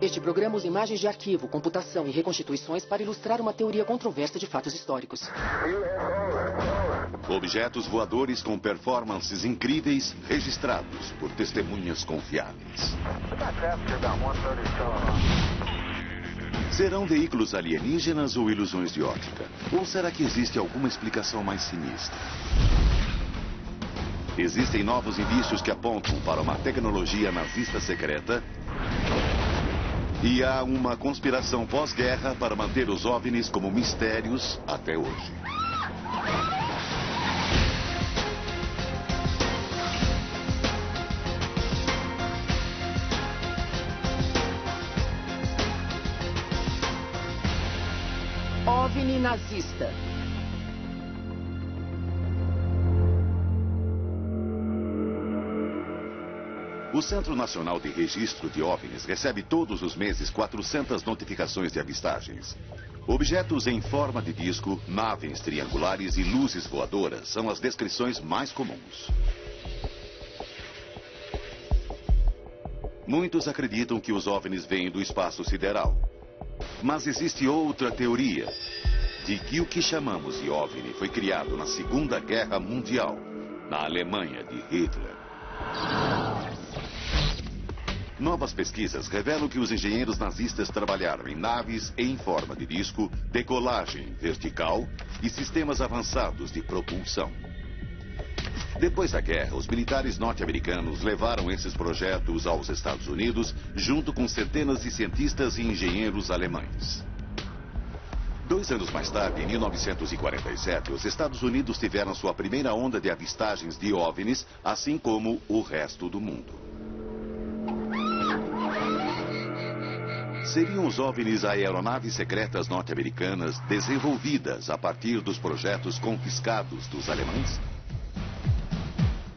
Este programa usa imagens de arquivo, computação e reconstituições para ilustrar uma teoria controversa de fatos históricos. Objetos voadores com performances incríveis registrados por testemunhas confiáveis. Serão veículos alienígenas ou ilusões de ótica? Ou será que existe alguma explicação mais sinistra? Existem novos indícios que apontam para uma tecnologia nazista secreta. E há uma conspiração pós-guerra para manter os OVNIs como mistérios até hoje. OVNI nazista. O Centro Nacional de Registro de OVNIs recebe todos os meses 400 notificações de avistagens. Objetos em forma de disco, naves triangulares e luzes voadoras são as descrições mais comuns. Muitos acreditam que os OVNIs vêm do espaço sideral. Mas existe outra teoria, de que o que chamamos de OVNI foi criado na Segunda Guerra Mundial, na Alemanha de Hitler. Novas pesquisas revelam que os engenheiros nazistas trabalharam em naves em forma de disco, decolagem vertical e sistemas avançados de propulsão. Depois da guerra, os militares norte-americanos levaram esses projetos aos Estados Unidos, junto com centenas de cientistas e engenheiros alemães. 2 anos mais tarde, em 1947, os Estados Unidos tiveram sua primeira onda de avistagens de OVNIs, assim como o resto do mundo. Seriam os OVNIs aeronaves secretas norte-americanas desenvolvidas a partir dos projetos confiscados dos alemães?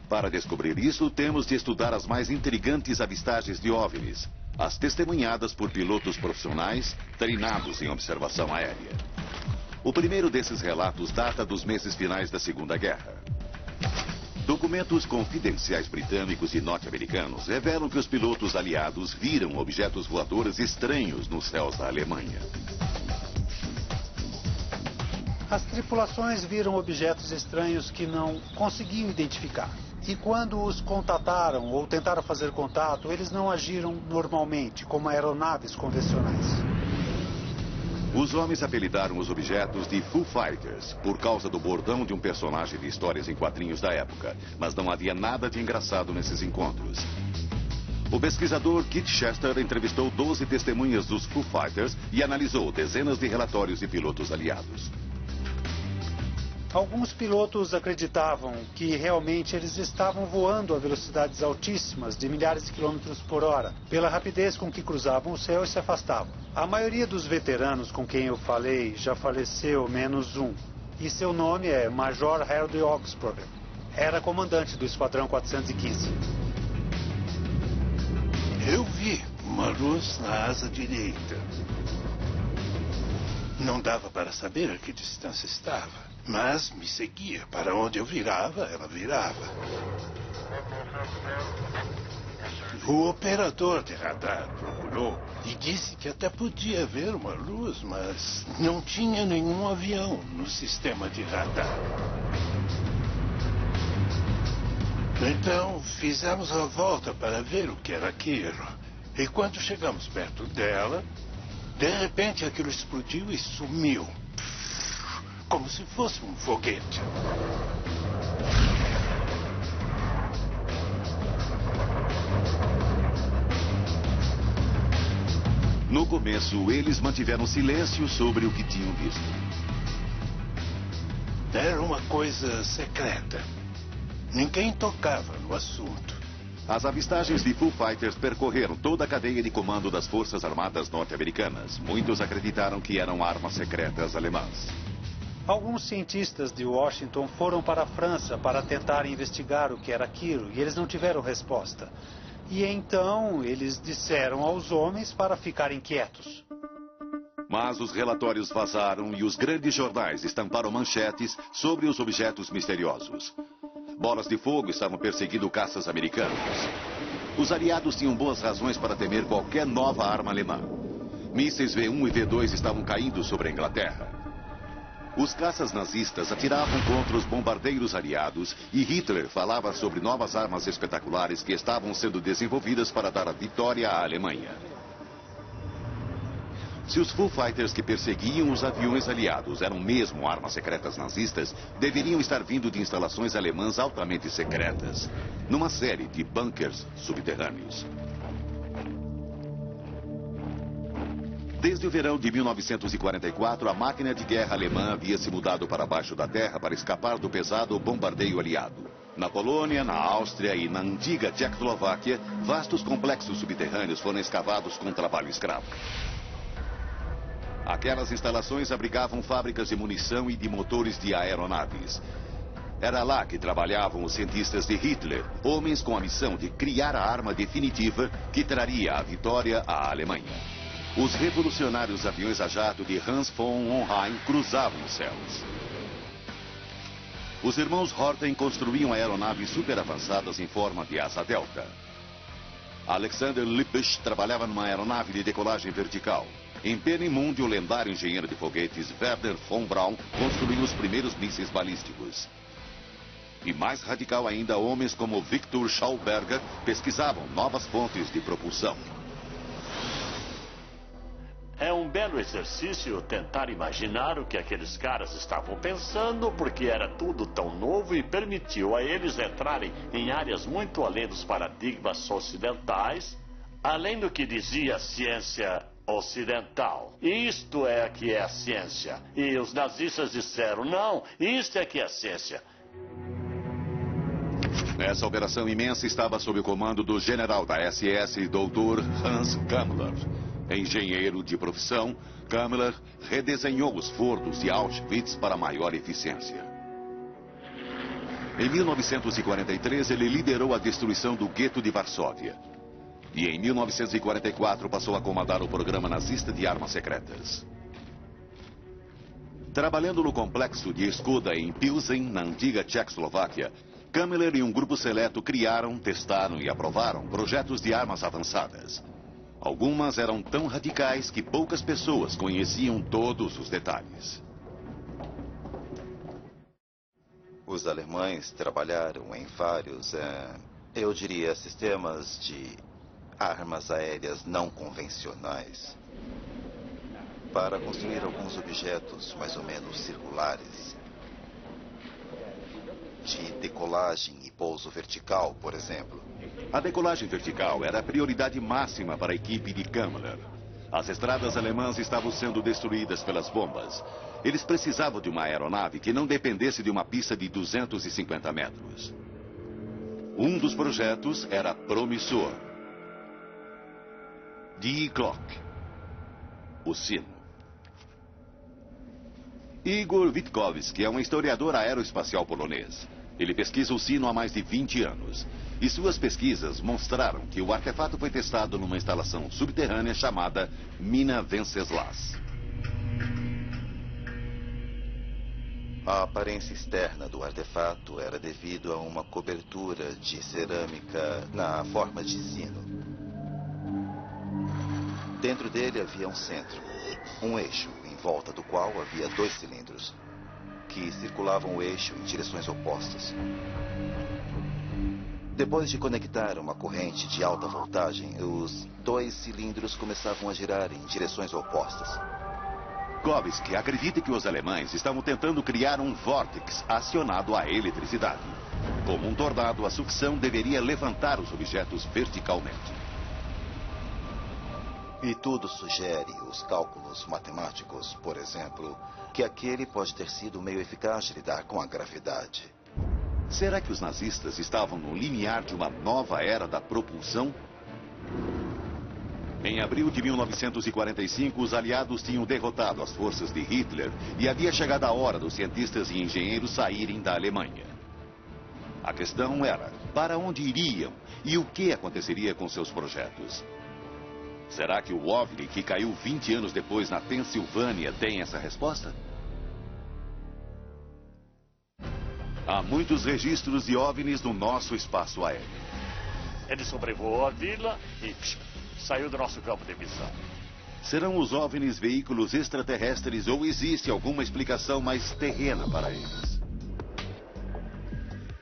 Para descobrir isso, temos de estudar as mais intrigantes avistagens de OVNIs, as testemunhadas por pilotos profissionais treinados em observação aérea. O primeiro desses relatos data dos meses finais da Segunda Guerra. Documentos confidenciais britânicos e norte-americanos revelam que os pilotos aliados viram objetos voadores estranhos nos céus da Alemanha. As tripulações viram objetos estranhos que não conseguiam identificar. E quando os contataram ou tentaram fazer contato, eles não agiram normalmente, como aeronaves convencionais. Os homens apelidaram os objetos de Foo Fighters, por causa do bordão de um personagem de histórias em quadrinhos da época. Mas não havia nada de engraçado nesses encontros. O pesquisador Kit Chester entrevistou 12 testemunhas dos Foo Fighters e analisou dezenas de relatórios de pilotos aliados. Alguns pilotos acreditavam que realmente eles estavam voando a velocidades altíssimas, de milhares de quilômetros por hora, pela rapidez com que cruzavam o céu e se afastavam. A maioria dos veteranos com quem eu falei já faleceu, menos um. E seu nome é Major Harold Oxford. Era comandante do Esquadrão 415. Eu vi uma luz na asa direita. Não dava para saber a que distância estava. Mas me seguia. Para onde eu virava, ela virava. O operador de radar procurou e disse que até podia ver uma luz, mas não tinha nenhum avião no sistema de radar. Então, fizemos a volta para ver o que era aquilo. E quando chegamos perto dela, de repente aquilo explodiu e sumiu. Como se fosse um foguete. No começo, eles mantiveram silêncio sobre o que tinham visto. Era uma coisa secreta. Ninguém tocava no assunto. As avistagens de Foo Fighters percorreram toda a cadeia de comando das Forças Armadas norte-americanas. Muitos acreditaram que eram armas secretas alemãs. Alguns cientistas de Washington foram para a França para tentar investigar o que era aquilo e eles não tiveram resposta. E então eles disseram aos homens para ficarem quietos. Mas os relatórios vazaram e os grandes jornais estamparam manchetes sobre os objetos misteriosos. Bolas de fogo estavam perseguindo caças americanos. Os aliados tinham boas razões para temer qualquer nova arma alemã. Mísseis V1 e V2 estavam caindo sobre a Inglaterra. Os caças nazistas atiravam contra os bombardeiros aliados e Hitler falava sobre novas armas espetaculares que estavam sendo desenvolvidas para dar a vitória à Alemanha. Se os Foo Fighters que perseguiam os aviões aliados eram mesmo armas secretas nazistas, deveriam estar vindo de instalações alemãs altamente secretas, numa série de bunkers subterrâneos. Desde o verão de 1944, a máquina de guerra alemã havia se mudado para baixo da terra para escapar do pesado bombardeio aliado. Na Polônia, na Áustria e na antiga Tchecoslováquia, vastos complexos subterrâneos foram escavados com trabalho escravo. Aquelas instalações abrigavam fábricas de munição e de motores de aeronaves. Era lá que trabalhavam os cientistas de Hitler, homens com a missão de criar a arma definitiva que traria a vitória à Alemanha. Os revolucionários aviões a jato de Hans von Hohenheim cruzavam os céus. Os irmãos Horten construíam aeronaves super avançadas em forma de asa delta. Alexander Lippisch trabalhava numa aeronave de decolagem vertical. Em Peenemünde, o lendário engenheiro de foguetes Werner von Braun construiu os primeiros mísseis balísticos. E mais radical ainda, homens como Victor Schauberger pesquisavam novas fontes de propulsão. É um belo exercício tentar imaginar o que aqueles caras estavam pensando, porque era tudo tão novo e permitiu a eles entrarem em áreas muito além dos paradigmas ocidentais, além do que dizia a ciência ocidental. Isto é que é a ciência. E os nazistas disseram, não, isto é que é a ciência. Essa operação imensa estava sob o comando do general da SS, Dr. Hans Kammler. Engenheiro de profissão, Kammler redesenhou os fornos de Auschwitz para maior eficiência. Em 1943, ele liderou a destruição do gueto de Varsóvia. E em 1944 passou a comandar o programa nazista de armas secretas. Trabalhando no complexo de Skoda em Pilsen, na antiga Tchecoslováquia, Kammler e um grupo seleto criaram, testaram e aprovaram projetos de armas avançadas. Algumas eram tão radicais que poucas pessoas conheciam todos os detalhes. Os alemães trabalharam em vários, eu diria, sistemas de armas aéreas não convencionais para construir alguns objetos mais ou menos circulares, de decolagem e pouso vertical, por exemplo. A decolagem vertical era a prioridade máxima para a equipe de Kammler. As estradas alemãs estavam sendo destruídas pelas bombas. Eles precisavam de uma aeronave que não dependesse de uma pista de 250 metros. Um dos projetos era promissor. Die Glock, o sino. Igor Witkowski é um historiador aeroespacial polonês. Ele pesquisa o sino há mais de 20 anos. E suas pesquisas mostraram que o artefato foi testado numa instalação subterrânea chamada Mina Wenceslas. A aparência externa do artefato era devido a uma cobertura de cerâmica na forma de sino. Dentro dele havia um centro, um eixo, em volta do qual havia 2 cilindros, que circulavam o eixo em direções opostas. Depois de conectar uma corrente de alta voltagem, os 2 cilindros começavam a girar em direções opostas. Witkowski acredita que os alemães estavam tentando criar um vórtice acionado à eletricidade. Como um tornado, a sucção deveria levantar os objetos verticalmente. E tudo sugere, os cálculos matemáticos, por exemplo, que aquele pode ter sido um meio eficaz de lidar com a gravidade. Será que os nazistas estavam no limiar de uma nova era da propulsão? Em abril de 1945, os aliados tinham derrotado as forças de Hitler e havia chegado a hora dos cientistas e engenheiros saírem da Alemanha. A questão era, para onde iriam e o que aconteceria com seus projetos? Será que o OVNI, que caiu 20 anos depois na Pensilvânia, tem essa resposta? Há muitos registros de OVNIs no nosso espaço aéreo. Ele sobrevoou a vila e saiu do nosso campo de visão. Serão os OVNIs veículos extraterrestres ou existe alguma explicação mais terrena para eles?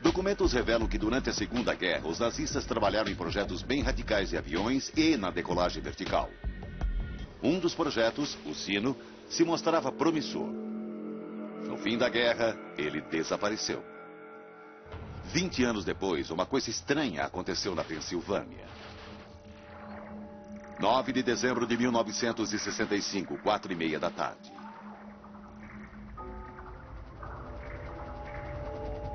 Documentos revelam que durante a Segunda Guerra, os nazistas trabalharam em projetos bem radicais de aviões e na decolagem vertical. Um dos projetos, o Sino, se mostrava promissor. No fim da guerra, ele desapareceu. 20 anos depois, uma coisa estranha aconteceu na Pensilvânia. 9 de dezembro de 1965, 4:30 da tarde.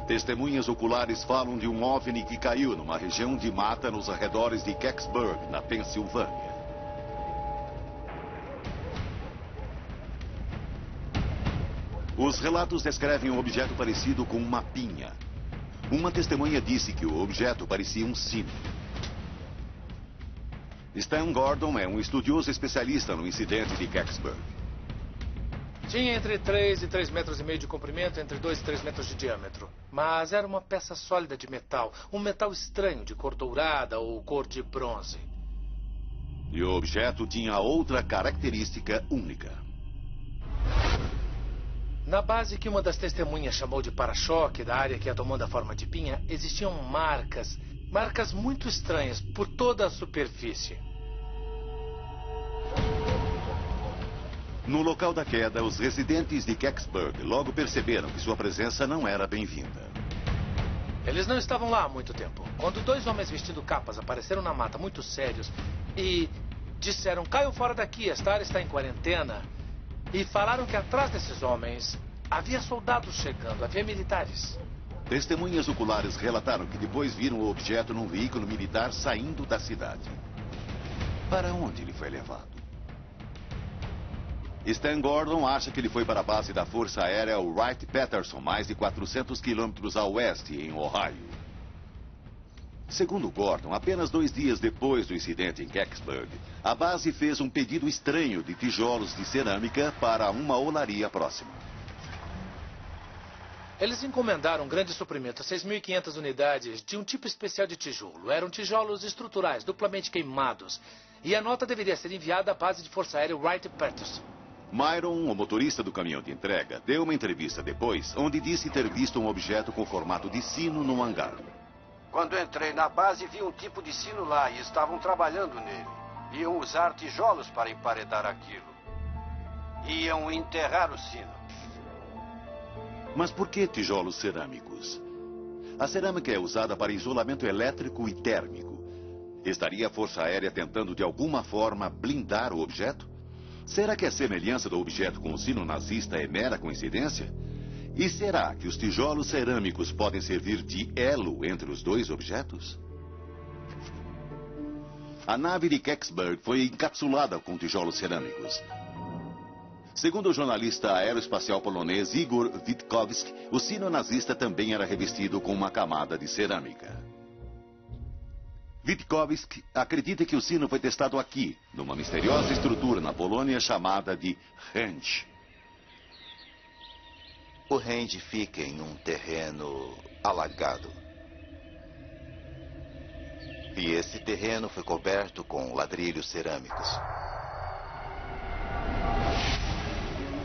Testemunhas oculares falam de um OVNI que caiu numa região de mata nos arredores de Kecksburg, na Pensilvânia. Os relatos descrevem um objeto parecido com uma pinha. Uma testemunha disse que o objeto parecia um sino. Stan Gordon é um estudioso especialista no incidente de Kecksburg. Tinha entre 3 e 3,5 metros de comprimento, entre 2 e 3 metros de diâmetro. Mas era uma peça sólida de metal. Um metal estranho, de cor dourada ou cor de bronze. E o objeto tinha outra característica única. Na base que uma das testemunhas chamou de para-choque, da área que ia tomando a forma de pinha, existiam marcas muito estranhas por toda a superfície. No local da queda, os residentes de Kecksburg logo perceberam que sua presença não era bem-vinda. Eles não estavam lá há muito tempo. Quando 2 homens vestindo capas apareceram na mata muito sérios e disseram: "Caiam fora daqui, esta área está em quarentena", e falaram que atrás desses homens havia soldados chegando, havia militares. Testemunhas oculares relataram que depois viram o objeto num veículo militar saindo da cidade. Para onde ele foi levado? Stan Gordon acha que ele foi para a base da Força Aérea Wright-Patterson, mais de 400 quilômetros a oeste, em Ohio. Segundo Gordon, apenas 2 dias depois do incidente em Kecksburg, a base fez um pedido estranho de tijolos de cerâmica para uma olaria próxima. Eles encomendaram um grande suprimento, 6.500 unidades, de um tipo especial de tijolo. Eram tijolos estruturais, duplamente queimados. E a nota deveria ser enviada à base de Força Aérea Wright-Patterson. Myron, o motorista do caminhão de entrega, deu uma entrevista depois, onde disse ter visto um objeto com formato de sino no hangar. Quando entrei na base, vi um tipo de sino lá e estavam trabalhando nele. Iam usar tijolos para emparedar aquilo. Iam enterrar o sino. Mas por que tijolos cerâmicos? A cerâmica é usada para isolamento elétrico e térmico. Estaria a Força Aérea tentando de alguma forma blindar o objeto? Será que a semelhança do objeto com o sino nazista é mera coincidência? E será que os tijolos cerâmicos podem servir de elo entre os dois objetos? A nave de Kecksburg foi encapsulada com tijolos cerâmicos. Segundo o jornalista aeroespacial polonês Igor Witkowski, o sino nazista também era revestido com uma camada de cerâmica. Witkowski acredita que o sino foi testado aqui, numa misteriosa estrutura na Polônia chamada de range. O range fica em um terreno alagado. E esse terreno foi coberto com ladrilhos cerâmicos.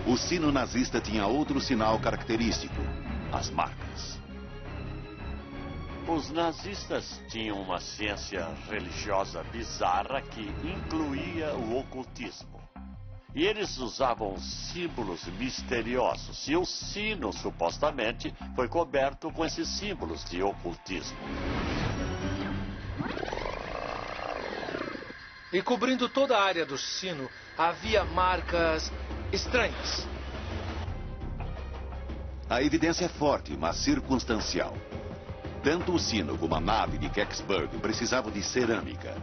O sino nazista tinha outro sinal característico: as marcas. Os nazistas tinham uma ciência religiosa bizarra que incluía o ocultismo. E eles usavam símbolos misteriosos. E o sino, supostamente, foi coberto com esses símbolos de ocultismo. E cobrindo toda a área do sino, havia marcas estranhas. A evidência é forte, mas circunstancial. Tanto o sino como a nave de Kecksburg precisavam de cerâmica.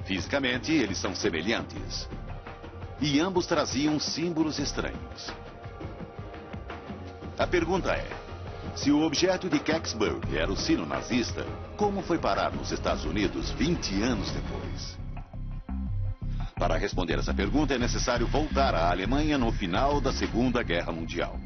Fisicamente, eles são semelhantes. E ambos traziam símbolos estranhos. A pergunta é: se o objeto de Kecksburg era o sino nazista, como foi parar nos Estados Unidos 20 anos depois? Para responder essa pergunta, é necessário voltar à Alemanha no final da Segunda Guerra Mundial.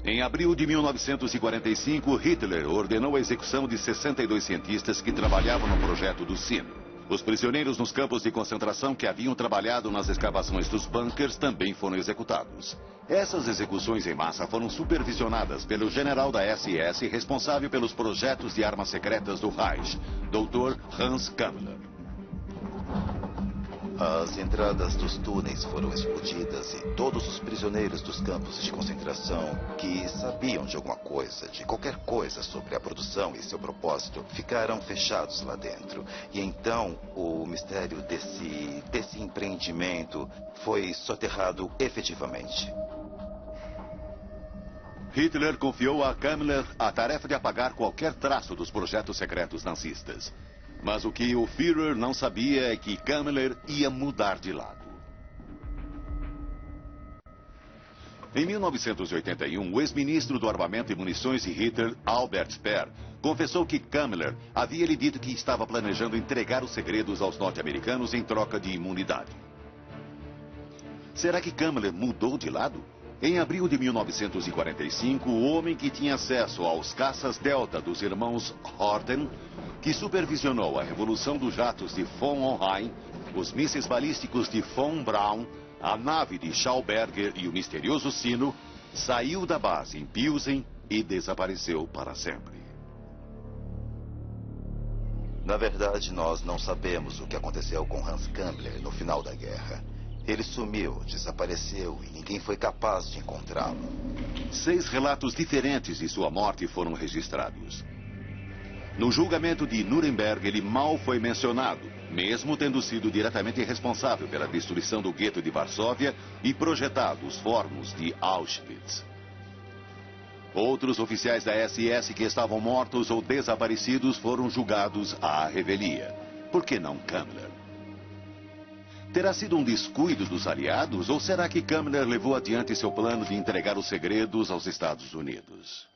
Em abril de 1945, Hitler ordenou a execução de 62 cientistas que trabalhavam no projeto do sino. Os prisioneiros nos campos de concentração que haviam trabalhado nas escavações dos bunkers também foram executados. Essas execuções em massa foram supervisionadas pelo general da SS responsável pelos projetos de armas secretas do Reich, Dr. Hans Kammler. As entradas dos túneis foram explodidas e todos os prisioneiros dos campos de concentração que sabiam de alguma coisa, de qualquer coisa sobre a produção e seu propósito, ficaram fechados lá dentro. E então o mistério desse empreendimento foi soterrado efetivamente. Hitler confiou a Kammler a tarefa de apagar qualquer traço dos projetos secretos nazistas. Mas o que o Führer não sabia é que Kammler ia mudar de lado. Em 1981, o ex-ministro do Armamento e Munições de Hitler, Albert Speer, confessou que Kammler havia lhe dito que estava planejando entregar os segredos aos norte-americanos em troca de imunidade. Será que Kammler mudou de lado? Em abril de 1945, o homem que tinha acesso aos caças Delta dos irmãos Horten, que supervisionou a revolução dos jatos de von Hohenheim, os mísseis balísticos de von Braun, a nave de Schauberger e o misterioso sino, saiu da base em Pilsen e desapareceu para sempre. Na verdade, nós não sabemos o que aconteceu com Hans Kammler no final da guerra. Ele sumiu, desapareceu e ninguém foi capaz de encontrá-lo. 6 relatos diferentes de sua morte foram registrados. No julgamento de Nuremberg, ele mal foi mencionado, mesmo tendo sido diretamente responsável pela destruição do gueto de Varsóvia e projetado os fornos de Auschwitz. Outros oficiais da SS que estavam mortos ou desaparecidos foram julgados à revelia. Por que não Kammler? Terá sido um descuido dos aliados ou será que Kammler levou adiante seu plano de entregar os segredos aos Estados Unidos?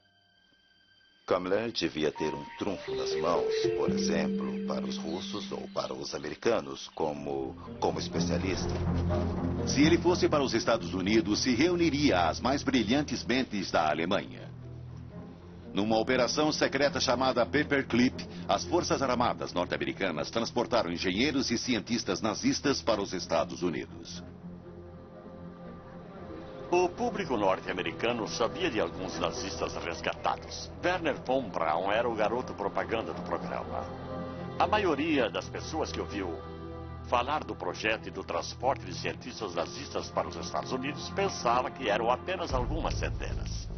Kammler devia ter um trunfo nas mãos, por exemplo, para os russos ou para os americanos, como especialista. Se ele fosse para os Estados Unidos, se reuniria às mais brilhantes mentes da Alemanha. Numa operação secreta chamada Paperclip, as Forças Armadas norte-americanas transportaram engenheiros e cientistas nazistas para os Estados Unidos. O público norte-americano sabia de alguns nazistas resgatados. Werner von Braun era o garoto propaganda do programa. A maioria das pessoas que ouviu falar do projeto e do transporte de cientistas nazistas para os Estados Unidos pensava que eram apenas algumas centenas.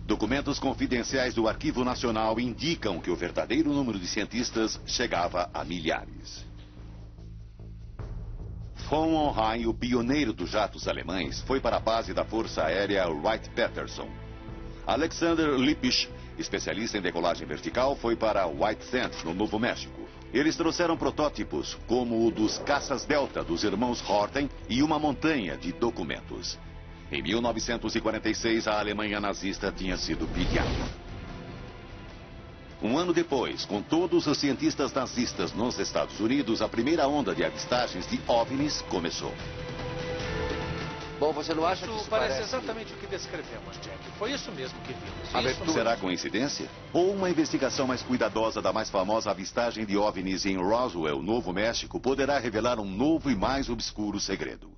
Documentos confidenciais do Arquivo Nacional indicam que o verdadeiro número de cientistas chegava a milhares. Von Hohenheim, o pioneiro dos jatos alemães, foi para a base da Força Aérea Wright-Patterson. Alexander Lippisch, especialista em decolagem vertical, foi para White Sands, no Novo México. Eles trouxeram protótipos, como o dos caças Delta dos irmãos Horten e uma montanha de documentos. Em 1946, a Alemanha nazista tinha sido pilhada. Um ano depois, com todos os cientistas nazistas nos Estados Unidos, a primeira onda de avistagens de OVNIs começou. Bom, você não acha que Isso parece exatamente o que descrevemos, Jack. Foi isso mesmo que vimos. Isso Será coincidência? Ou uma investigação mais cuidadosa da mais famosa avistagem de OVNIs em Roswell, Novo México, poderá revelar um novo e mais obscuro segredo?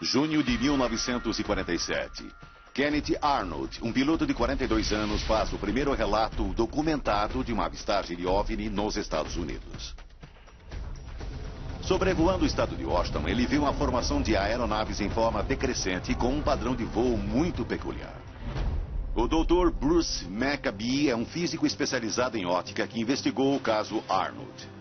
Junho de 1947. Kenneth Arnold, um piloto de 42 anos, faz o primeiro relato documentado de uma avistagem de OVNI nos Estados Unidos. Sobrevoando o estado de Washington, ele viu uma formação de aeronaves em forma decrescente com um padrão de voo muito peculiar. O Dr. Bruce Maccabee é um físico especializado em ótica que investigou o caso Arnold.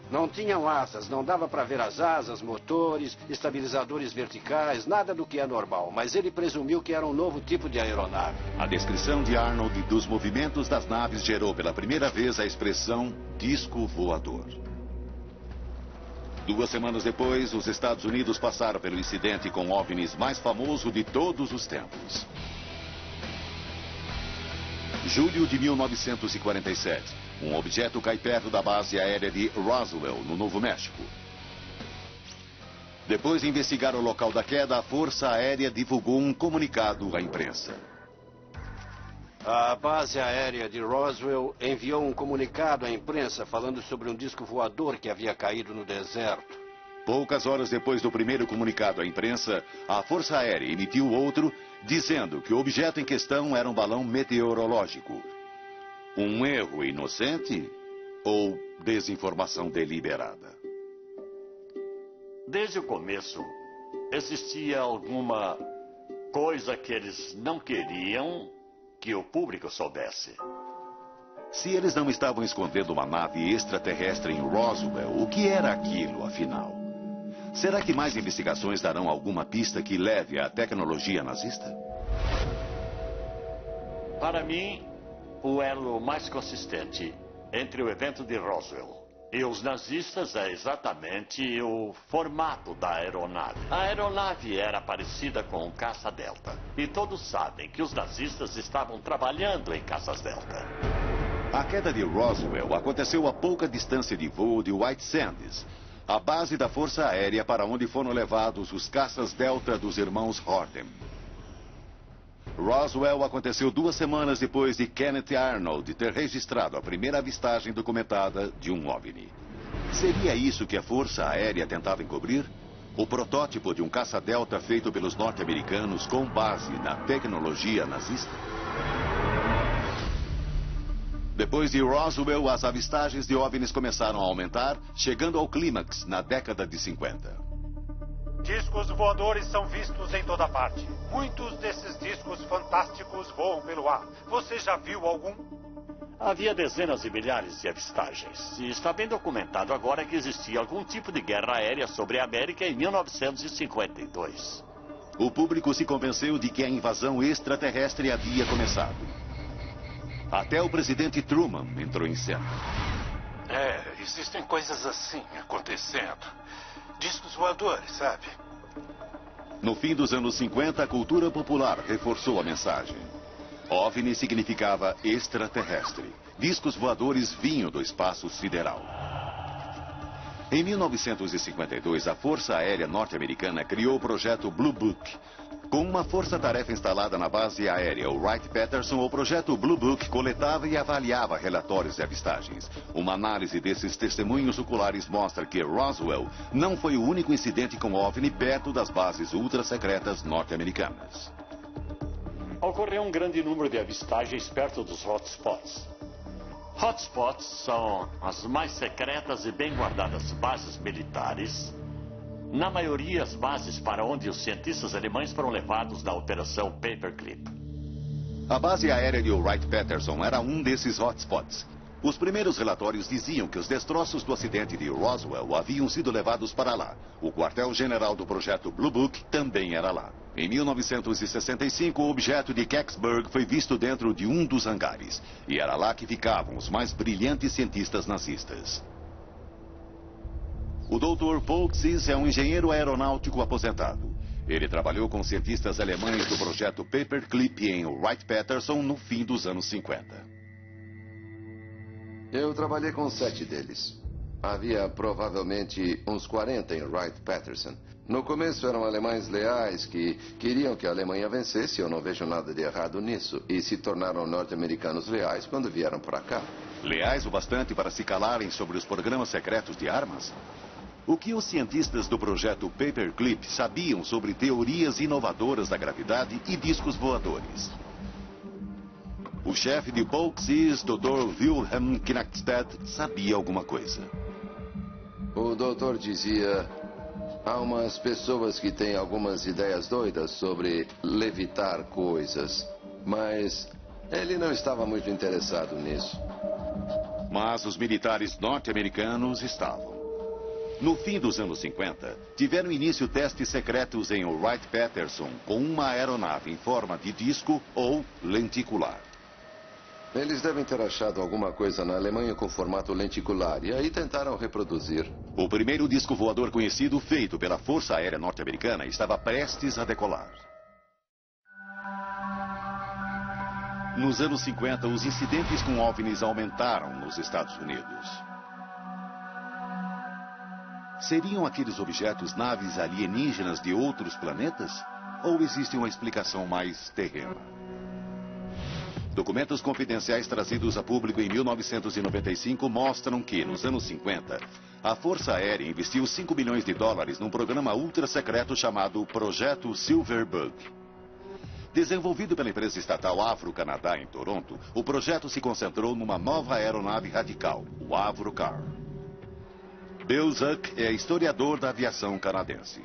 Não tinham asas, não dava para ver as asas, motores, estabilizadores verticais, nada do que é normal. Mas ele presumiu que era um novo tipo de aeronave. A descrição de Arnold dos movimentos das naves gerou pela primeira vez a expressão disco voador. 2 semanas depois, os Estados Unidos passaram pelo incidente com o OVNIs mais famoso de todos os tempos. Julho de 1947. Um objeto cai perto da base aérea de Roswell, no Novo México. Depois de investigar o local da queda, a Força Aérea divulgou um comunicado à imprensa. A base aérea de Roswell enviou um comunicado à imprensa falando sobre um disco voador que havia caído no deserto. Poucas horas depois do primeiro comunicado à imprensa, a Força Aérea emitiu outro, dizendo que o objeto em questão era um balão meteorológico. Um erro inocente ou desinformação deliberada? Desde o começo, existia alguma coisa que eles não queriam que o público soubesse. Se eles não estavam escondendo uma nave extraterrestre em Roswell, o que era aquilo, afinal? Será que mais investigações darão alguma pista que leve à tecnologia nazista? Para mim, o elo mais consistente entre o evento de Roswell e os nazistas é exatamente o formato da aeronave. A aeronave era parecida com um caça Delta. E todos sabem que os nazistas estavam trabalhando em caças Delta. A queda de Roswell aconteceu a pouca distância de voo de White Sands, a base da Força Aérea para onde foram levados os caças Delta dos irmãos Horten. Roswell aconteceu 2 semanas depois de Kenneth Arnold ter registrado a primeira avistagem documentada de um OVNI. Seria isso que a Força Aérea tentava encobrir? O protótipo de um caça-delta feito pelos norte-americanos com base na tecnologia nazista? Depois de Roswell, as avistagens de OVNIs começaram a aumentar, chegando ao clímax na década de 50. Discos voadores são vistos em toda parte. Muitos desses discos fantásticos voam pelo ar. Você já viu algum? Havia dezenas de milhares de avistagens. E está bem documentado agora que existia algum tipo de guerra aérea sobre a América em 1952. O público se convenceu de que a invasão extraterrestre havia começado. Até o presidente Truman entrou em cena. Existem coisas assim acontecendo. Discos voadores, sabe? No fim dos anos 50, a cultura popular reforçou a mensagem. OVNI significava extraterrestre. Discos voadores vinham do espaço sideral. Em 1952, a Força Aérea Norte-Americana criou o projeto Blue Book. Com uma força-tarefa instalada na base aérea Wright-Patterson, o projeto Blue Book coletava e avaliava relatórios de avistagens. Uma análise desses testemunhos oculares mostra que Roswell não foi o único incidente com OVNI perto das bases ultra-secretas norte-americanas. Ocorreu um grande número de avistagens perto dos hotspots. Hotspots são as mais secretas e bem guardadas bases militares. Na maioria, as bases para onde os cientistas alemães foram levados na Operação Paperclip. A base aérea de Wright-Patterson era um desses hotspots. Os primeiros relatórios diziam que os destroços do acidente de Roswell haviam sido levados para lá. O quartel-general do projeto Blue Book também era lá. Em 1965, o objeto de Kecksburg foi visto dentro de um dos hangares. E era lá que ficavam os mais brilhantes cientistas nazistas. O Dr. Polksis é um engenheiro aeronáutico aposentado. Ele trabalhou com cientistas alemães do projeto Paperclip em Wright-Patterson no fim dos anos 50. Eu trabalhei com 7 deles. Havia provavelmente uns 40 em Wright-Patterson. No começo eram alemães leais que queriam que a Alemanha vencesse, eu não vejo nada de errado nisso, e se tornaram norte-americanos leais quando vieram para cá. Leais o bastante para se calarem sobre os programas secretos de armas? O que os cientistas do projeto Paperclip sabiam sobre teorias inovadoras da gravidade e discos voadores? O chefe de Polksis, Dr. Wilhelm Knackstedt, sabia alguma coisa. O doutor dizia: há umas pessoas que têm algumas ideias doidas sobre levitar coisas, mas ele não estava muito interessado nisso. Mas os militares norte-americanos estavam. No fim dos anos 50, tiveram início testes secretos em Wright-Patterson com uma aeronave em forma de disco ou lenticular. Eles devem ter achado alguma coisa na Alemanha com formato lenticular e aí tentaram reproduzir. O primeiro disco voador conhecido feito pela Força Aérea Norte-Americana estava prestes a decolar. Nos anos 50, os incidentes com OVNIs aumentaram nos Estados Unidos. Seriam aqueles objetos naves alienígenas de outros planetas? Ou existe uma explicação mais terrena? Documentos confidenciais trazidos a público em 1995 mostram que, nos anos 50, a Força Aérea investiu $5 milhões num programa ultra-secreto chamado Projeto Silverbug. Desenvolvido pela empresa estatal Avro-Canadá em Toronto, o projeto se concentrou numa nova aeronave radical, o Avrocar. Bill Zuck é historiador da aviação canadense.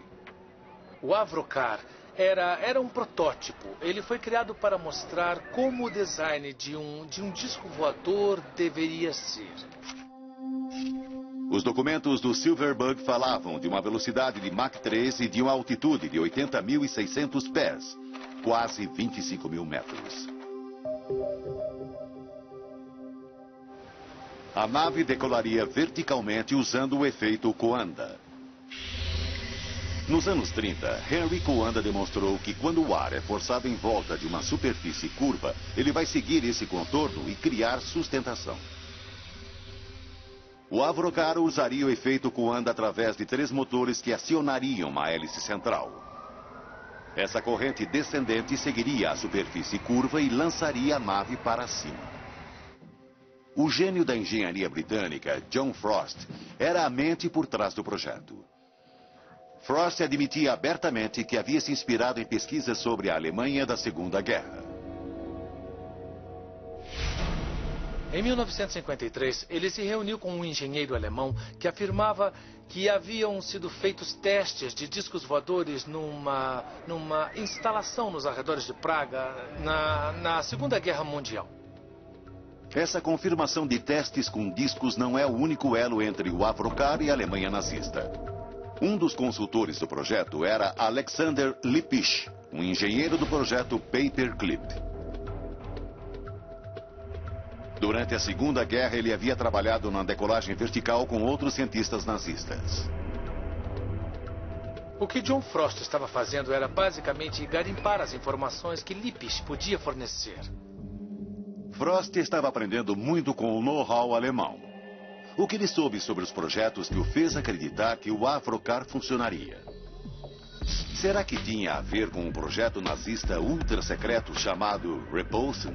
O Avrocar era um protótipo. Ele foi criado para mostrar como o design de um disco voador deveria ser. Os documentos do Silverbug falavam de uma velocidade de Mach 3 e de uma altitude de 80.600 pés, quase 25 mil metros. A nave decolaria verticalmente usando o efeito Coanda. Nos anos 30, Henry Coanda demonstrou que quando o ar é forçado em volta de uma superfície curva, ele vai seguir esse contorno e criar sustentação. O Avrocar usaria o efeito Coanda através de 3 motores que acionariam uma hélice central. Essa corrente descendente seguiria a superfície curva e lançaria a nave para cima. O gênio da engenharia britânica, John Frost, era a mente por trás do projeto. Frost admitia abertamente que havia se inspirado em pesquisas sobre a Alemanha da Segunda Guerra. Em 1953, ele se reuniu com um engenheiro alemão que afirmava que haviam sido feitos testes de discos voadores numa instalação nos arredores de Praga na Segunda Guerra Mundial. Essa confirmação de testes com discos não é o único elo entre o Avrocar e a Alemanha nazista. Um dos consultores do projeto era Alexander Lippisch, um engenheiro do projeto Paperclip. Durante a Segunda Guerra, ele havia trabalhado na decolagem vertical com outros cientistas nazistas. O que John Frost estava fazendo era basicamente garimpar as informações que Lippisch podia fornecer. Frost estava aprendendo muito com o know-how alemão. O que ele soube sobre os projetos que o fez acreditar que o Avrocar funcionaria? Será que tinha a ver com um projeto nazista ultra-secreto chamado Repulsion?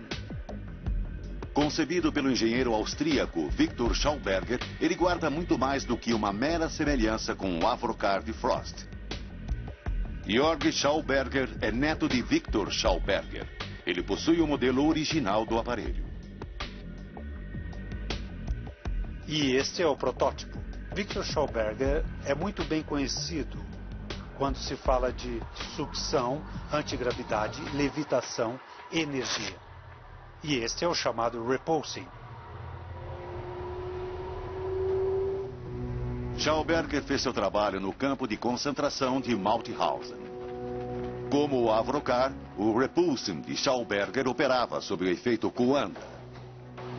Concebido pelo engenheiro austríaco Victor Schauberger, ele guarda muito mais do que uma mera semelhança com o Avrocar de Frost. Georg Schauberger é neto de Victor Schauberger. Ele possui o modelo original do aparelho. E este é o protótipo. Victor Schauberger é muito bem conhecido quando se fala de sucção, antigravidade, levitação, energia. E este é o chamado repulsing. Schauberger fez seu trabalho no campo de concentração de Mauthausen. Como o Avrocar, o repulsing de Schauberger operava sob o efeito Coanda.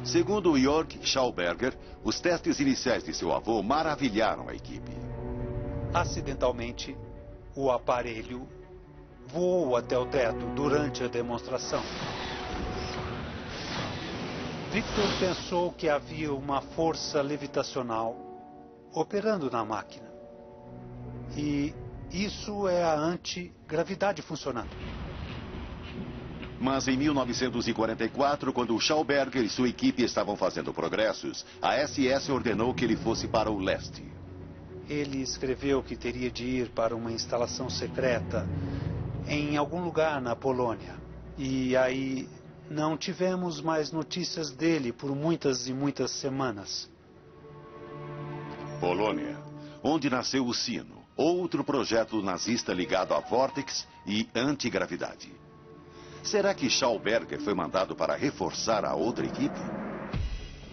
Segundo Georg Schauberger, os testes iniciais de seu avô maravilharam a equipe. Acidentalmente, o aparelho voou até o teto durante a demonstração. Victor pensou que havia uma força levitacional operando na máquina. E isso é a antigravidade funcionando. Mas em 1944, quando o Schauberger e sua equipe estavam fazendo progressos, a SS ordenou que ele fosse para o leste. Ele escreveu que teria de ir para uma instalação secreta em algum lugar na Polônia. E aí não tivemos mais notícias dele por muitas e muitas semanas. Polônia, onde nasceu o Sino, outro projeto nazista ligado a vórtex e antigravidade. Será que Schauberger foi mandado para reforçar a outra equipe?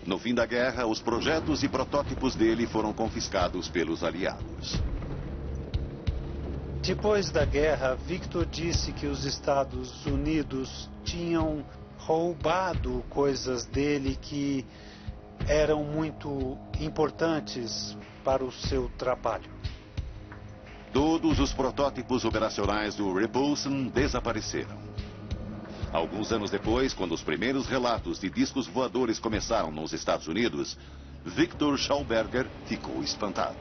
No fim da guerra, os projetos e protótipos dele foram confiscados pelos aliados. Depois da guerra, Victor disse que os Estados Unidos tinham roubado coisas dele que eram muito importantes para o seu trabalho. Todos os protótipos operacionais do Repulsion desapareceram. Alguns anos depois, quando os primeiros relatos de discos voadores começaram nos Estados Unidos, Victor Schauberger ficou espantado.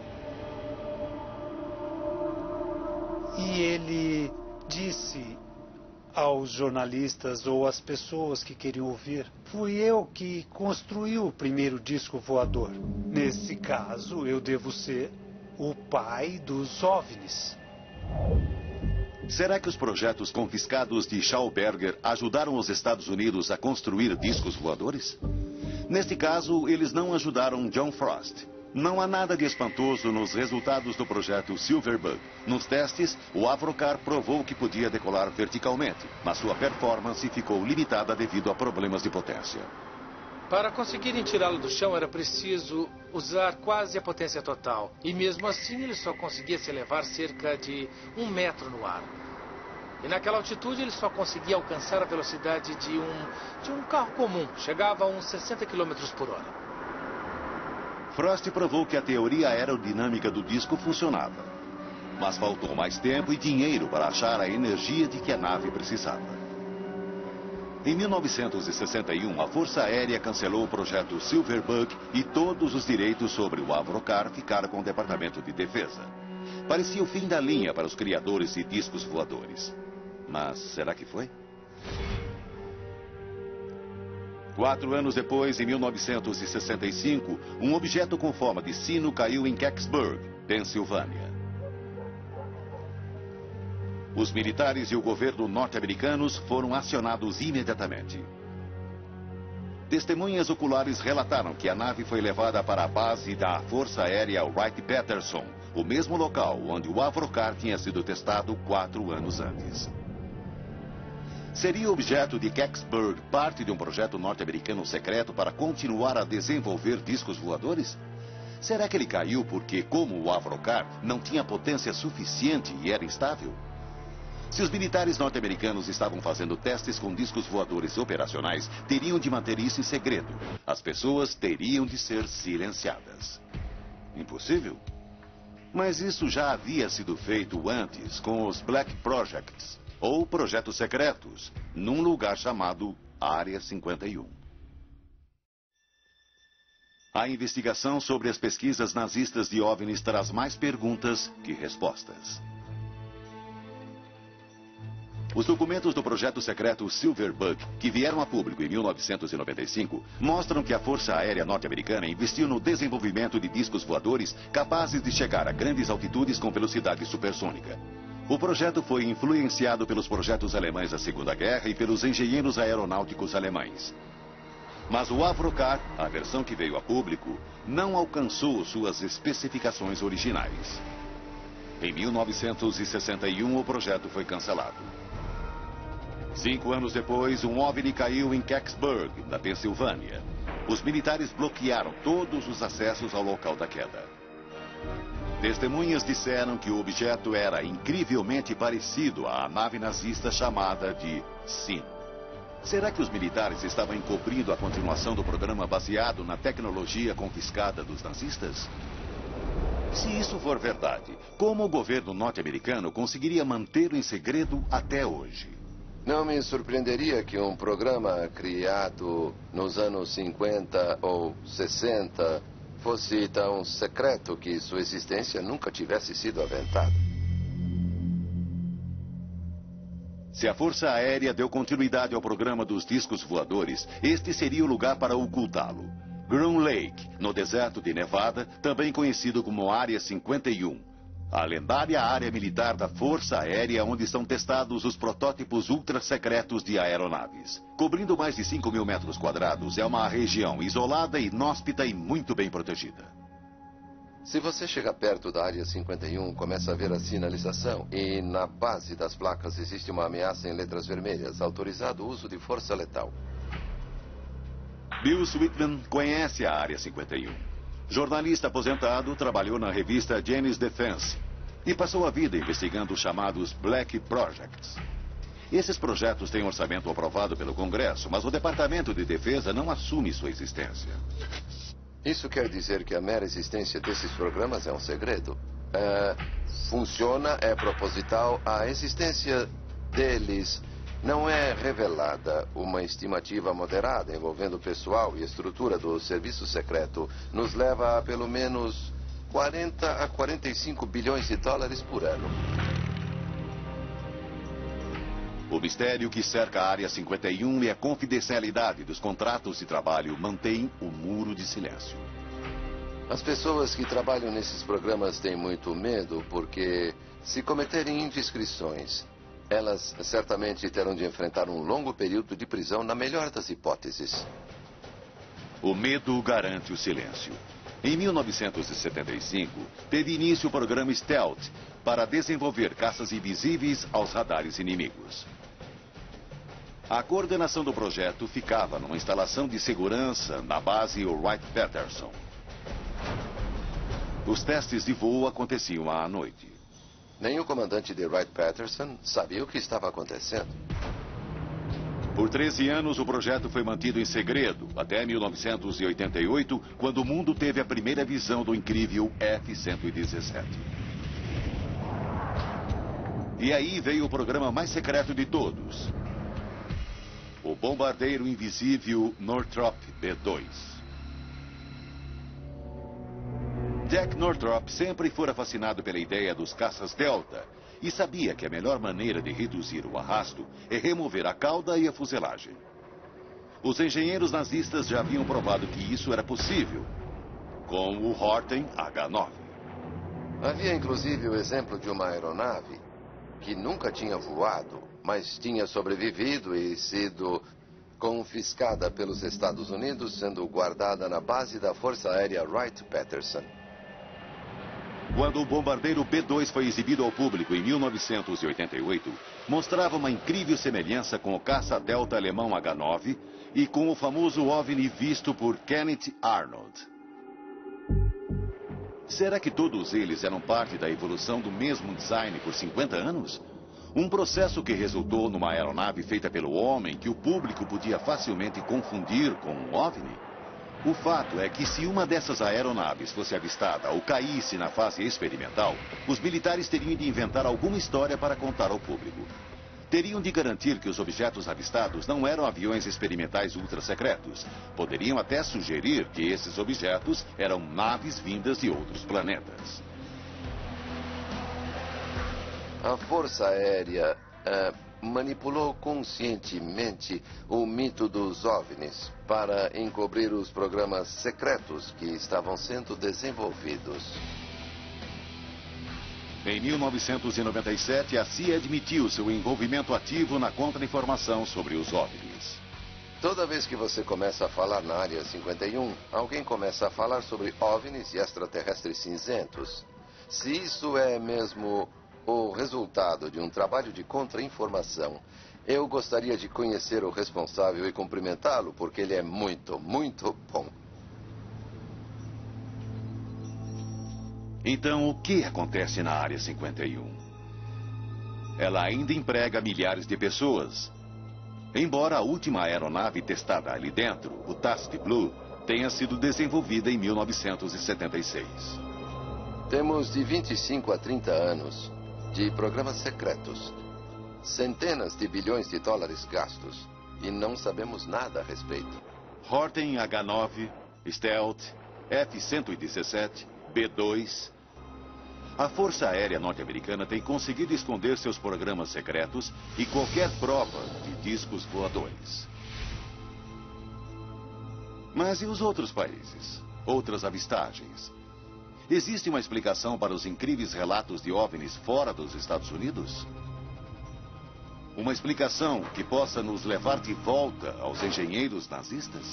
E ele disse aos jornalistas ou às pessoas que queriam ouvir: fui eu que construí o primeiro disco voador. Nesse caso, eu devo ser o pai dos OVNIs. Será que os projetos confiscados de Schauberger ajudaram os Estados Unidos a construir discos voadores? Neste caso, eles não ajudaram John Frost. Não há nada de espantoso nos resultados do projeto Silverbug. Nos testes, o Avrocar provou que podia decolar verticalmente, mas sua performance ficou limitada devido a problemas de potência. Para conseguirem tirá-lo do chão, era preciso usar quase a potência total. E mesmo assim, ele só conseguia se elevar cerca de 1 metro no ar. E naquela altitude, ele só conseguia alcançar a velocidade de um carro comum. Chegava a uns 60 km por hora. Frost provou que a teoria aerodinâmica do disco funcionava. Mas faltou mais tempo e dinheiro para achar a energia de que a nave precisava. Em 1961, a Força Aérea cancelou o projeto Silverbug e todos os direitos sobre o Avrocar ficaram com o Departamento de Defesa. Parecia o fim da linha para os criadores de discos voadores. Mas será que foi? 4 anos depois, em 1965, um objeto com forma de sino caiu em Kecksburg, Pensilvânia. Os militares e o governo norte-americanos foram acionados imediatamente. Testemunhas oculares relataram que a nave foi levada para a base da Força Aérea Wright-Patterson, o mesmo local onde o Avrocar tinha sido testado 4 anos antes. Seria o objeto de Kecksburg parte de um projeto norte-americano secreto para continuar a desenvolver discos voadores? Será que ele caiu porque, como o Avrocar, não tinha potência suficiente e era instável? Se os militares norte-americanos estavam fazendo testes com discos voadores operacionais, teriam de manter isso em segredo. As pessoas teriam de ser silenciadas. Impossível? Mas isso já havia sido feito antes com os Black Projects, ou projetos secretos, num lugar chamado Área 51. A investigação sobre as pesquisas nazistas de OVNIs traz mais perguntas que respostas. Os documentos do projeto secreto Silverbug, que vieram a público em 1995, mostram que a Força Aérea Norte-Americana investiu no desenvolvimento de discos voadores capazes de chegar a grandes altitudes com velocidade supersônica. O projeto foi influenciado pelos projetos alemães da Segunda Guerra e pelos engenheiros aeronáuticos alemães. Mas o Avrocar, a versão que veio a público, não alcançou suas especificações originais. Em 1961, o projeto foi cancelado. 5 anos depois, um OVNI caiu em Kecksburg, na Pensilvânia. Os militares bloquearam todos os acessos ao local da queda. Testemunhas disseram que o objeto era incrivelmente parecido à nave nazista chamada de Sino. Será que os militares estavam encobrindo a continuação do programa baseado na tecnologia confiscada dos nazistas? Se isso for verdade, como o governo norte-americano conseguiria mantê-lo em segredo até hoje? Não me surpreenderia que um programa criado nos anos 50 ou 60 fosse tão secreto que sua existência nunca tivesse sido aventada. Se a Força Aérea deu continuidade ao programa dos discos voadores, este seria o lugar para ocultá-lo. Groom Lake, no deserto de Nevada, também conhecido como Área 51. A lendária área militar da Força Aérea, onde estão testados os protótipos ultra-secretos de aeronaves. Cobrindo mais de 5.000 metros quadrados, é uma região isolada, inóspita e muito bem protegida. Se você chega perto da Área 51, começa a ver a sinalização. E na base das placas existe uma ameaça em letras vermelhas. Autorizado o uso de força letal. Bill Sweetman conhece a Área 51. Jornalista aposentado, trabalhou na revista Jane's Defense e passou a vida investigando os chamados Black Projects. Esses projetos têm orçamento aprovado pelo Congresso, mas o Departamento de Defesa não assume sua existência. Isso quer dizer que a mera existência desses programas é um segredo. Funciona, é proposital, a existência deles não é revelada. Uma estimativa moderada envolvendo o pessoal e estrutura do serviço secreto nos leva a pelo menos 40 a 45 bilhões de dólares por ano. O mistério que cerca a Área 51 e a confidencialidade dos contratos de trabalho mantém o muro de silêncio. As pessoas que trabalham nesses programas têm muito medo porque, se cometerem indiscrições, elas certamente terão de enfrentar um longo período de prisão na melhor das hipóteses. O medo garante o silêncio. Em 1975, teve início o programa Stealth para desenvolver caças invisíveis aos radares inimigos. A coordenação do projeto ficava numa instalação de segurança na base Wright-Patterson. Os testes de voo aconteciam à noite. Nem o comandante de Wright-Patterson sabia o que estava acontecendo. Por 13 anos, o projeto foi mantido em segredo, até 1988, quando o mundo teve a primeira visão do incrível F-117. E aí veio o programa mais secreto de todos. O bombardeiro invisível Northrop B-2. Jack Northrop sempre fora fascinado pela ideia dos caças Delta e sabia que a melhor maneira de reduzir o arrasto é remover a cauda e a fuselagem. Os engenheiros nazistas já haviam provado que isso era possível, com o Horten H-9. Havia inclusive o exemplo de uma aeronave que nunca tinha voado, mas tinha sobrevivido e sido confiscada pelos Estados Unidos, sendo guardada na base da Força Aérea Wright-Patterson. Quando o bombardeiro B-2 foi exibido ao público em 1988, mostrava uma incrível semelhança com o caça Delta alemão H-9 e com o famoso OVNI visto por Kenneth Arnold. Será que todos eles eram parte da evolução do mesmo design por 50 anos? Um processo que resultou numa aeronave feita pelo homem que o público podia facilmente confundir com um OVNI? O fato é que se uma dessas aeronaves fosse avistada ou caísse na fase experimental, os militares teriam de inventar alguma história para contar ao público. Teriam de garantir que os objetos avistados não eram aviões experimentais ultra-secretos. Poderiam até sugerir que esses objetos eram naves vindas de outros planetas. A Força Aérea manipulou conscientemente o mito dos OVNIs para encobrir os programas secretos que estavam sendo desenvolvidos. Em 1997, a CIA admitiu seu envolvimento ativo na contra-informação sobre os OVNIs. Toda vez que você começa a falar na Área 51, alguém começa a falar sobre OVNIs e extraterrestres cinzentos. Se isso é mesmo o resultado de um trabalho de contra-informação, eu gostaria de conhecer o responsável e cumprimentá-lo, porque ele é muito, muito bom. Então, o que acontece na Área 51? Ela ainda emprega milhares de pessoas. Embora a última aeronave testada ali dentro, o Task Blue, tenha sido desenvolvida em 1976. Temos de 25 a 30 anos de programas secretos. Centenas de bilhões de dólares gastos. E não sabemos nada a respeito. Horten H-9, Stealth, F-117, B-2. A Força Aérea Norte-Americana tem conseguido esconder seus programas secretos e qualquer prova de discos voadores. Mas e os outros países? Outras avistagens? Existe uma explicação para os incríveis relatos de OVNIs fora dos Estados Unidos? Uma explicação que possa nos levar de volta aos engenheiros nazistas?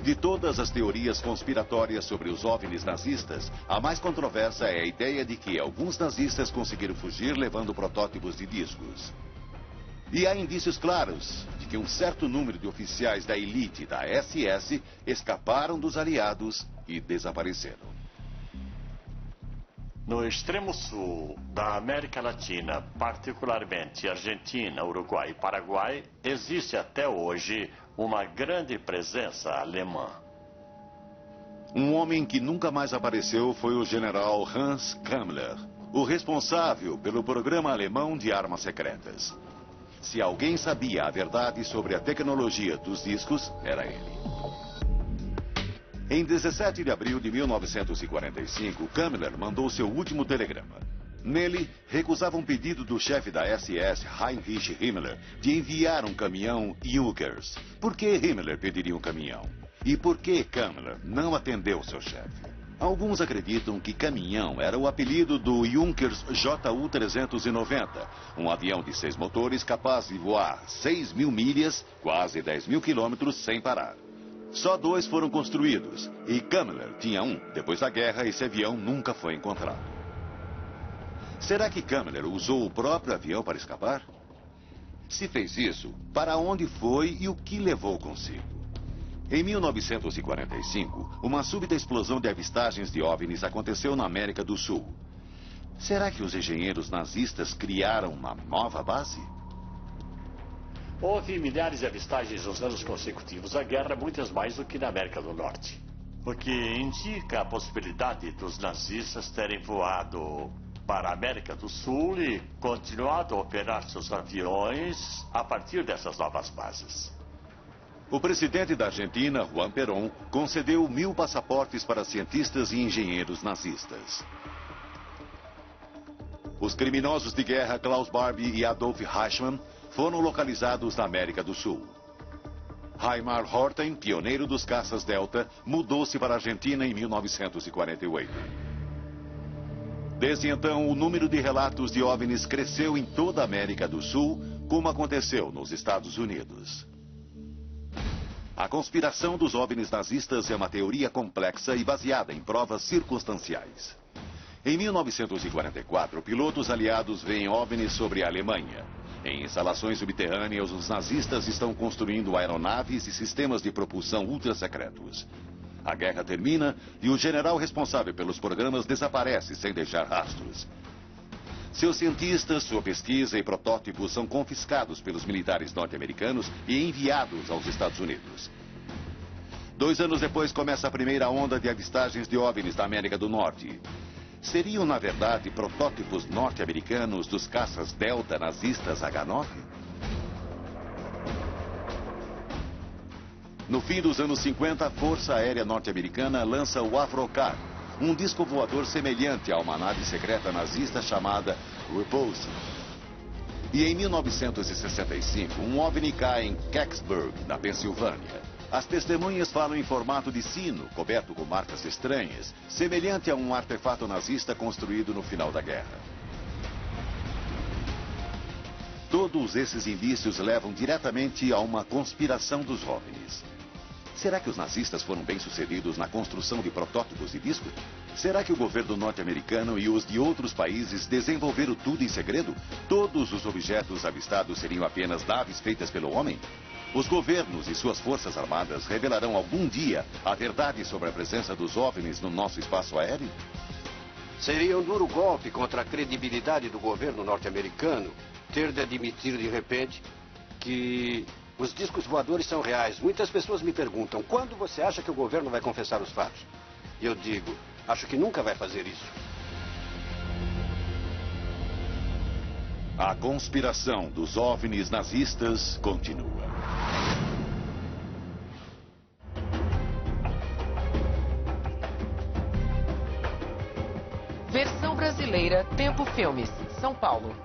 De todas as teorias conspiratórias sobre os OVNIs nazistas, a mais controversa é a ideia de que alguns nazistas conseguiram fugir levando protótipos de discos. E há indícios claros de que um certo número de oficiais da elite da SS escaparam dos aliados e desapareceram. No extremo sul da América Latina, particularmente Argentina, Uruguai e Paraguai, existe até hoje uma grande presença alemã. Um homem que nunca mais apareceu foi o general Hans Kammler, o responsável pelo programa alemão de armas secretas. Se alguém sabia a verdade sobre a tecnologia dos discos, era ele. Em 17 de abril de 1945, Kammler mandou seu último telegrama. Nele, recusava um pedido do chefe da SS, Heinrich Himmler, de enviar um caminhão Junkers. Por que Himmler pediria um caminhão? E por que Kammler não atendeu seu chefe? Alguns acreditam que caminhão era o apelido do Junkers Ju-390, um avião de 6 motores capaz de voar 6.000 milhas, quase 10.000 quilômetros, sem parar. Só 2 foram construídos, e Kammler tinha um. Depois da guerra, esse avião nunca foi encontrado. Será que Kammler usou o próprio avião para escapar? Se fez isso, para onde foi e o que levou consigo? Em 1945, uma súbita explosão de avistagens de OVNIs aconteceu na América do Sul. Será que os engenheiros nazistas criaram uma nova base? Houve milhares de avistagens nos anos consecutivos à guerra, muitas mais do que na América do Norte. O que indica a possibilidade dos nazistas terem voado para a América do Sul e continuado a operar seus aviões a partir dessas novas bases. O presidente da Argentina, Juan Perón, concedeu 1.000 passaportes para cientistas e engenheiros nazistas. Os criminosos de guerra Klaus Barbie e Adolf Eichmann foram localizados na América do Sul. Heimar Horten, pioneiro dos caças Delta, mudou-se para a Argentina em 1948. Desde então, o número de relatos de OVNIs cresceu em toda a América do Sul, como aconteceu nos Estados Unidos. A conspiração dos OVNIs nazistas é uma teoria complexa e baseada em provas circunstanciais. Em 1944, pilotos aliados veem OVNIs sobre a Alemanha. Em instalações subterrâneas, os nazistas estão construindo aeronaves e sistemas de propulsão ultra-secretos. A guerra termina e o general responsável pelos programas desaparece sem deixar rastros. Seus cientistas, sua pesquisa e protótipos são confiscados pelos militares norte-americanos e enviados aos Estados Unidos. 2 anos depois começa a primeira onda de avistagens de OVNIs da América do Norte. Seriam, na verdade, protótipos norte-americanos dos caças Delta nazistas H-9? No fim dos anos 50, a Força Aérea Norte-Americana lança o Avrocar, um disco voador semelhante a uma nave secreta nazista chamada Repulse. E em 1965, um OVNI cai em Kecksburg, na Pensilvânia. As testemunhas falam em formato de sino, coberto com marcas estranhas, semelhante a um artefato nazista construído no final da guerra. Todos esses indícios levam diretamente a uma conspiração dos OVNIs. Será que os nazistas foram bem-sucedidos na construção de protótipos de disco? Será que o governo norte-americano e os de outros países desenvolveram tudo em segredo? Todos os objetos avistados seriam apenas naves feitas pelo homem? Os governos e suas forças armadas revelarão algum dia a verdade sobre a presença dos OVNIs no nosso espaço aéreo? Seria um duro golpe contra a credibilidade do governo norte-americano ter de admitir de repente que os discos voadores são reais. Muitas pessoas me perguntam, quando você acha que o governo vai confessar os fatos? E eu digo, acho que nunca vai fazer isso. A conspiração dos OVNIs nazistas continua. Versão brasileira, Tempo Filmes, São Paulo.